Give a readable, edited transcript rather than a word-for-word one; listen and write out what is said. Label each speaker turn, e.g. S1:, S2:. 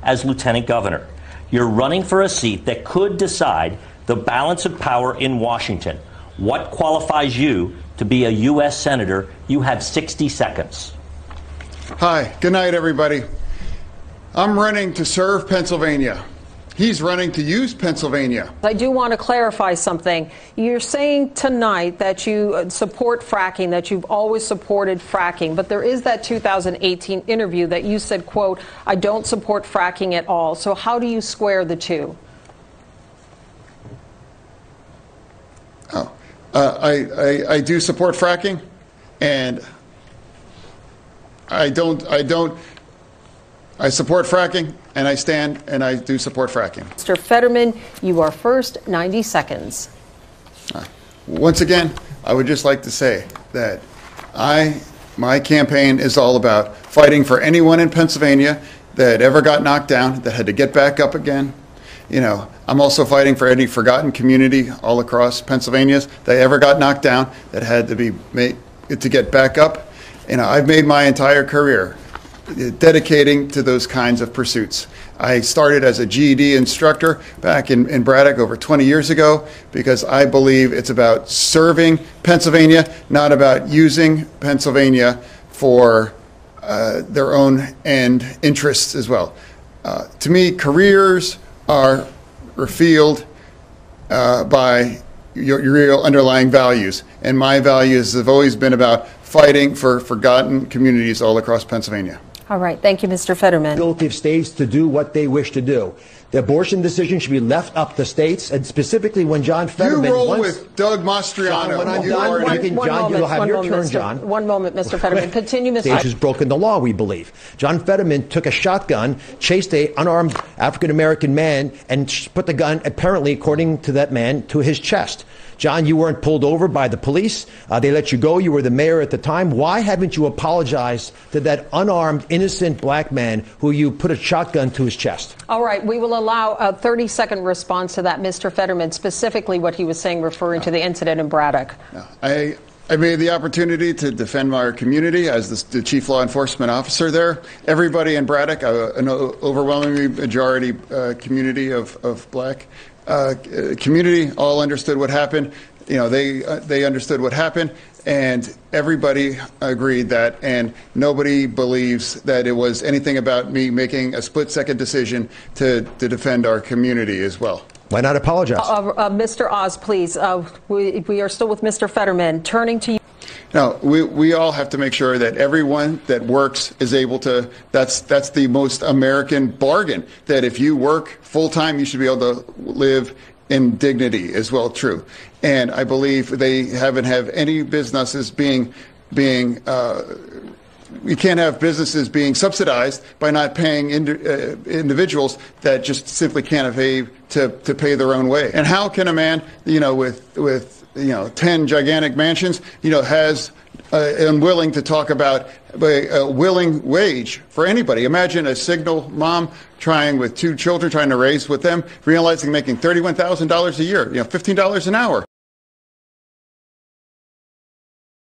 S1: as lieutenant governor. You're running for a seat that could decide the balance of power in Washington. What qualifies you to be a U.S. Senator? You have 60 seconds.
S2: Hi, good night, everybody. I'm running to serve Pennsylvania. He's running to use Pennsylvania.
S3: I do want to clarify something. You're saying tonight that you support fracking, that you've always supported fracking, but there is that 2018 interview that you said, quote, I don't support fracking at all. So how do you square the two?
S2: I do support fracking, and I support fracking, and I stand and I do support fracking.
S3: Mr. Fetterman, you are first, 90 seconds.
S2: Once again, I would just like to say that my campaign is all about fighting for anyone in Pennsylvania that ever got knocked down, that had to get back up again. You know, I'm also fighting for any forgotten community all across Pennsylvania that ever got knocked down, that had to be made to get back up. You know, I've made my entire career dedicating to those kinds of pursuits. I started as a GED instructor back in Braddock over 20 years ago because I believe it's about serving Pennsylvania, not about using Pennsylvania for their own end interests as well. To me, careers are revealed by your real underlying values, and my values have always been about fighting for forgotten communities all across Pennsylvania.
S3: All right. Thank you, Mr. Fetterman.
S4: Ability of states to do what they wish to do. The abortion decision should be left up to states, and specifically when John Fetterman...
S2: You roll with Doug Mastriano.
S4: John, when I'm done, John, you'll have your turn, John.
S3: One moment, Mr. Fetterman. Continue, Mr.
S4: State has broken the law, we believe. John Fetterman took a shotgun, chased an unarmed African-American man, and put the gun, apparently, according to that man, to his chest. John, you weren't pulled over by the police. They let you go. You were the mayor at the time. Why haven't you apologized to that unarmed, innocent black man who you put a shotgun to his chest?
S3: All right. We will allow a 30-second response to that, Mr. Fetterman, specifically what he was saying referring to the incident in Braddock.
S2: I made the opportunity to defend our community as the chief law enforcement officer there. Everybody in Braddock, an overwhelmingly majority community of black community, all understood what happened. You know, they understood what happened, and everybody agreed that, and nobody believes that it was anything about me making a split-second decision to defend our community as well.
S4: Why not apologize?
S3: Mr. Oz, please. We are still with Mr. Fetterman. Turning to you.
S2: No, we all have to make sure that everyone that works is able to, that's the most American bargain, that if you work full-time, you should be able to live in dignity as well, true. And I believe they haven't have any businesses being you can't have businesses being subsidized by not paying individuals that just simply can't afford to pay their own way. And how can a man, you know, with 10 gigantic mansions, has unwilling to talk about a willing wage for anybody? Imagine a single mom with 2 children trying to raise with them, realizing making $31,000 a year, $15 an hour.